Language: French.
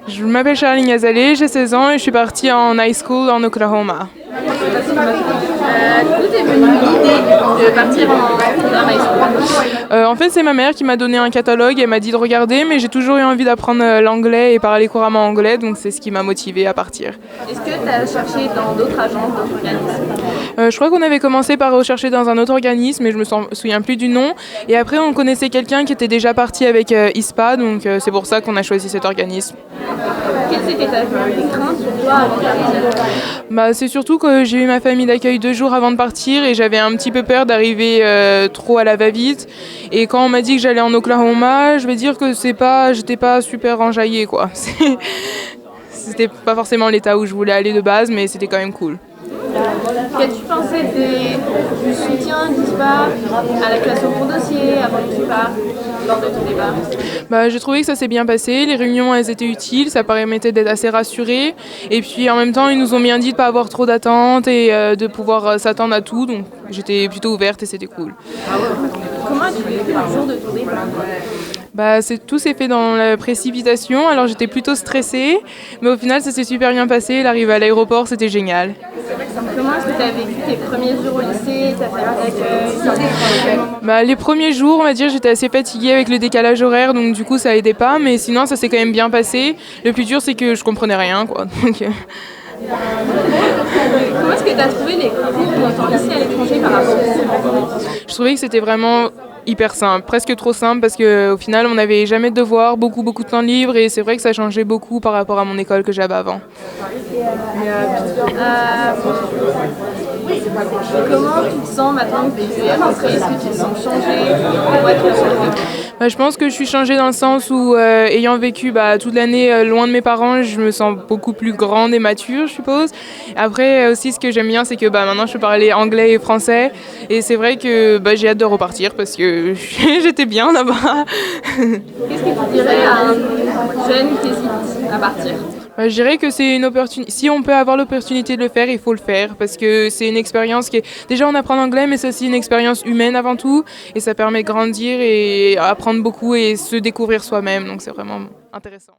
Je m'appelle Charline Gazalé, j'ai 16 ans et je suis partie en high school en Oklahoma. D'où t'es venue l'idée de partir en high school? En fait, c'est ma mère qui m'a donné un catalogue et m'a dit de regarder, mais j'ai toujours eu envie d'apprendre l'anglais et parler couramment anglais, donc c'est ce qui m'a motivée à partir. Est-ce que tu as cherché dans d'autres agences, d'autres organismes? Je crois qu'on avait commencé par rechercher dans un autre organisme, mais je me souviens plus du nom. Et après, on connaissait quelqu'un qui était déjà parti avec ISPA, donc c'est pour ça qu'on a choisi cet organisme. Quelles étaient tes craintes sur toi avant de partir? C'est surtout que j'ai eu ma famille d'accueil 2 jours avant de partir et j'avais un petit peu peur d'arriver trop à la va-vite. Et quand on m'a dit que j'allais en Oklahoma, je vais dire que j'étais pas super enjaillée, quoi. C'était pas forcément l'état où je voulais aller de base, mais c'était quand même cool. Qu'as-tu pensé du soutien d'ISPA à la création de ton dossier avant que tu partes lors de ton départ? J'ai trouvé que ça s'est bien passé, les réunions elles étaient utiles, ça permettait d'être assez rassuré. Et puis en même temps, ils nous ont bien dit de ne pas avoir trop d'attentes et de pouvoir s'attendre à tout. Donc j'étais plutôt ouverte et c'était cool. Comment as-tu vécu le jour de ton départ? Tout s'est fait dans la précipitation, alors j'étais plutôt stressée, mais au final ça s'est super bien passé, l'arrivée à l'aéroport c'était génial. Comment est-ce que tu as vécu tes premiers jours au lycée, ta famille d'accueil? Les premiers jours, on va dire, j'étais assez fatiguée avec le décalage horaire, donc du coup ça aidait pas, mais sinon ça s'est quand même bien passé. Le plus dur c'est que je comprenais rien, quoi. Comment est-ce que tu as trouvé les cours dans ton lycée à l'étranger par rapport au Je trouvais que c'était vraiment hyper simple, presque trop simple parce qu'au final on n'avait jamais de devoirs, beaucoup de temps libre et c'est vrai que ça changeait beaucoup par rapport à mon école que j'avais avant. Comment tu te sens maintenant que tu es rentrée? Est-ce que tu te sens changée? Je pense que je suis changée dans le sens où, ayant vécu toute l'année loin de mes parents, je me sens beaucoup plus grande et mature, je suppose. Après, aussi, ce que j'aime bien, c'est que maintenant, je peux parler anglais et français. Et c'est vrai que j'ai hâte de repartir parce que j'étais bien là-bas. Qu'est-ce que tu dirais à un jeune qui hésite à partir? Je dirais que c'est une opportunité. Si on peut avoir l'opportunité de le faire, il faut le faire parce que c'est une expérience qui est. Déjà, on apprend l'anglais, mais c'est aussi une expérience humaine avant tout et ça permet de grandir et apprendre beaucoup et se découvrir soi-même. Donc, c'est vraiment intéressant.